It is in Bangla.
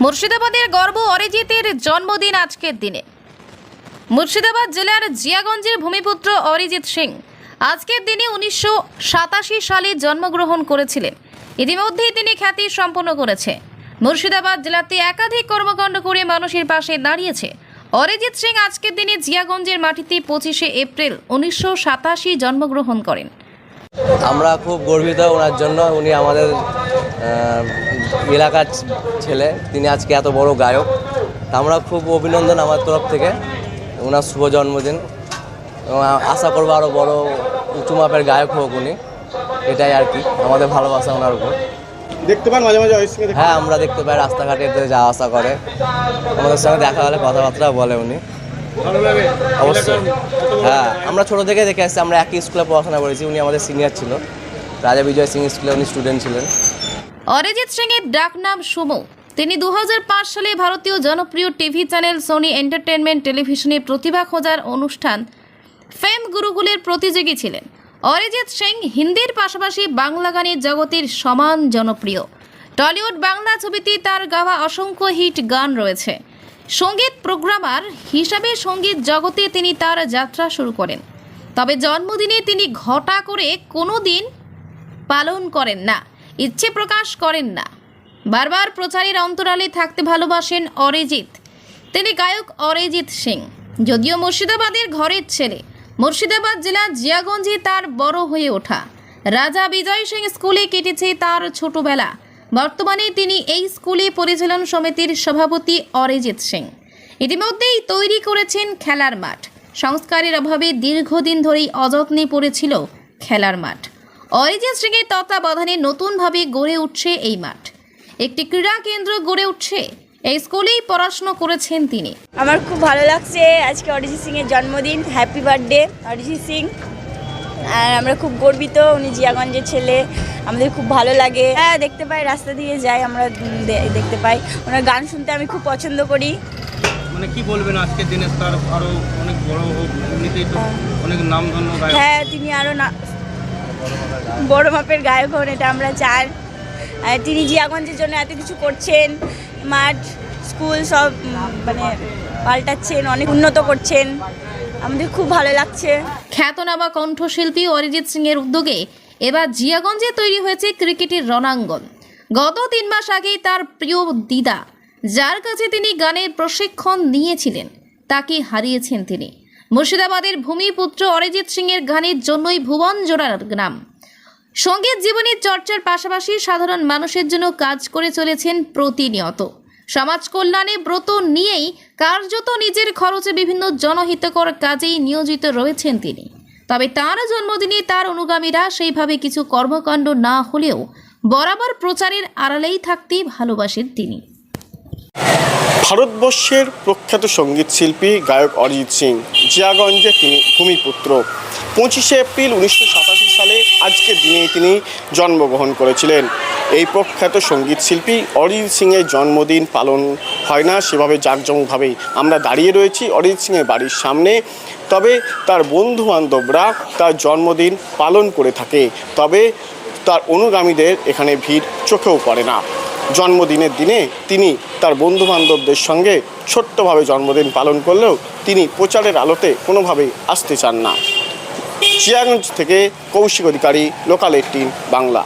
মুর্শিদাবাদের গর্ব অরিজিতের জন্মদিন আজকের দিনে। মুর্শিদাবাদ জেলার জিয়াগঞ্জের ভূমিপুত্র অরিজিৎ সিং আজকের দিনে 1987 সালে জন্মগ্রহণ করেছিলেন। ইতিমধ্যেই তিনি খ্যাতি সম্পন্ন করেছে। মুর্শিদাবাদ জেলাতে একাধিক কর্মকাণ্ড করে মানুষের পাশে দাঁড়িয়েছে। অরিজিৎ সিং আজকের দিনে জিয়াগঞ্জের মাটিতে 25শে এপ্রিল 1987 জন্মগ্রহণ করেন। আমরা খুব গর্বিত ওনার জন্য। উনি আমাদের এলাকার ছেলে, তিনি আজকে এত বড় গায়ক। আমরা খুব অভিনন্দন আমার তরফ থেকে ওনার শুভ জন্মদিন, এবং আশা করবো আরও বড় উঁচু মাপের গায়ক হোক উনি। এটাই আর কি আমাদের ভালোবাসা ওনার উপর। দেখতে পান মাঝে মাঝে? হ্যাঁ, আমরা দেখতে পাই, রাস্তাঘাটে যাওয়া আসা করে, আমাদের সঙ্গে দেখা হলে কথাবার্তা বলে উনি। অবশ্যই, হ্যাঁ, আমরা ছোটো থেকে দেখে আসছি। আমরা একই স্কুলে পড়াশোনা করেছি। উনি আমাদের সিনিয়র ছিল, রাজা বিজয় সিং স্কুলে উনি স্টুডেন্ট ছিলেন। অরিজিৎ সিং এর ডাক নাম সুমো। তিনি 2005 সালে ভারতীয় জনপ্রিয় টিভি চ্যানেল সোনি এন্টারটেনমেন্ট টেলিভিশনে প্রতিভা খোঁজার অনুষ্ঠান ফেম গুরুকুলের প্রতিযোগী ছিলেন। অরিজিৎ সিং হিন্দির পাশাপাশি বাংলা গানের জগতের সমান জনপ্রিয়। টলিউড বাংলা ছবিতে তার গাওয়া অসংখ্য হিট গান রয়েছে। সঙ্গীত প্রোগ্রামার হিসাবে সঙ্গীত জগতে তিনি তার যাত্রা শুরু করেন। তবে জন্মদিনে তিনি ঘটা করে কোনো দিন পালন করেন না, ইচ্ছে প্রকাশ করেন না। বারবার প্রচারের অন্তরালে থাকতে ভালোবাসেন অরিজিৎ। তিনি গায়ক অরিজিৎ সিং যদিও মুর্শিদাবাদের ঘরের ছেলে। মুর্শিদাবাদ জেলা জিয়াগঞ্জে তার বড় হয়ে ওঠা। রাজা বিজয় সিং স্কুলে কেটেছে তার ছোটবেলা। বর্তমানে তিনি এই স্কুলে পরিচালন সমিতির সভাপতি অরিজিৎ সিং। ইতিমধ্যেই তৈরি করেছেন খেলার মাঠ। সংস্কারের অভাবে দীর্ঘদিন ধরেই অযত্নে পড়েছিল খেলার মাঠ। অরিজিৎ সিংয়ের তত্ত্বাবধানে নতুনভাবে গড়ে উঠছে এই মাঠ। একটি ক্রীড়া কেন্দ্র গড়ে উঠছে। এই স্কুলেই পড়াশোনা করেছেন তিনি। আমার খুব ভালো লাগছে আজকে অরিজিৎ সিংয়ের জন্মদিন। Happy birthday Arijit Singh. আর আমরা খুব গর্বিত, উনি জিয়াগঞ্জের ছেলে। আমাদের খুব ভালো লাগে। হ্যাঁ, দেখতে পাই, রাস্তা দিয়ে যাই, আমরা দেখতে পাই। ওনার গান শুনতে আমি খুব পছন্দ করি। মানে কি বলবেন আজকের দিনে তার আরো অনেক বড় হোক, এমনিতেই তো অনেক নামধন্য গায়ক। হ্যাঁ, তিনি আরও বড় মাপের গায়ক হন, এটা আমরা চাই। তিনি জিয়াগঞ্জের জন্য এত কিছু করছেন, মাঠ স্কুল সব মানে পাল্টাচ্ছেন, অনেক উন্নত করছেন। আমাদের খুব ভালো লাগছে। খ্যাতনামা কণ্ঠশিল্পী অরিজিৎ সিং এর উদ্যোগে এবার জিয়াগঞ্জে তৈরি হয়েছে ক্রিকেটের রণাঙ্গন। গত 3 মাস আগেই তার প্রিয় দিদা, যার কাছে তিনি গানের প্রশিক্ষণ নিয়েছিলেন, তাকে হারিয়েছেন তিনি। মুর্শিদাবাদের ভূমিপুত্র অরিজিৎ সিং এর গানের জন্যই ভুবন জোড়ার নাম। সঙ্গীত জীবনের চর্চার পাশাপাশি সাধারণ মানুষের জন্য কাজ করে চলেছেন প্রতিনিয়ত। সমাজ কল্যাণে ব্রত নিয়েই কার্যত নিজের খরচে বিভিন্ন জনহিতকর কাজেই নিয়োজিত রয়েছেন তিনি। তবে তার জন্মদিনে তার অনুগামীরা সেইভাবে কিছু কর্মকাণ্ড না হলেও বরাবর প্রচারের আড়ালেই থাকতে ভালোবাসেন তিনি। ভারতবর্ষের প্রখ্যাত সঙ্গীত শিল্পী গায়ক অরিজিৎ সিং, জিয়াগঞ্জে তিনি ভূমিপুত্র। 25শে এপ্রিল 1987 সালে আজকের দিনে তিনি জন্মগ্রহণ করেছিলেন। এই প্রখ্যাত সঙ্গীত শিল্পী অরিজিৎ সিংয়ের জন্মদিন পালন হয় না সেভাবে জাঁকজমকভাবেই। আমরা দাঁড়িয়ে রয়েছি অরিজিৎ সিংয়ের বাড়ির সামনে। তবে তার বন্ধুবান্ধবরা তার জন্মদিন পালন করে থাকে, তবে তার অনুগামীদের এখানে ভিড় চোখেও পড়ে না। জন্মদিনের দিনে তিনি তার বন্ধুবান্ধবদের সঙ্গে ছোট্টভাবে জন্মদিন পালন করলেও তিনি প্রচারের আলোতে কোনোভাবেই আসতে চান না। জিয়াগঞ্জ থেকে কৌশিক অধিকারী, লোকাল 18 বাংলা।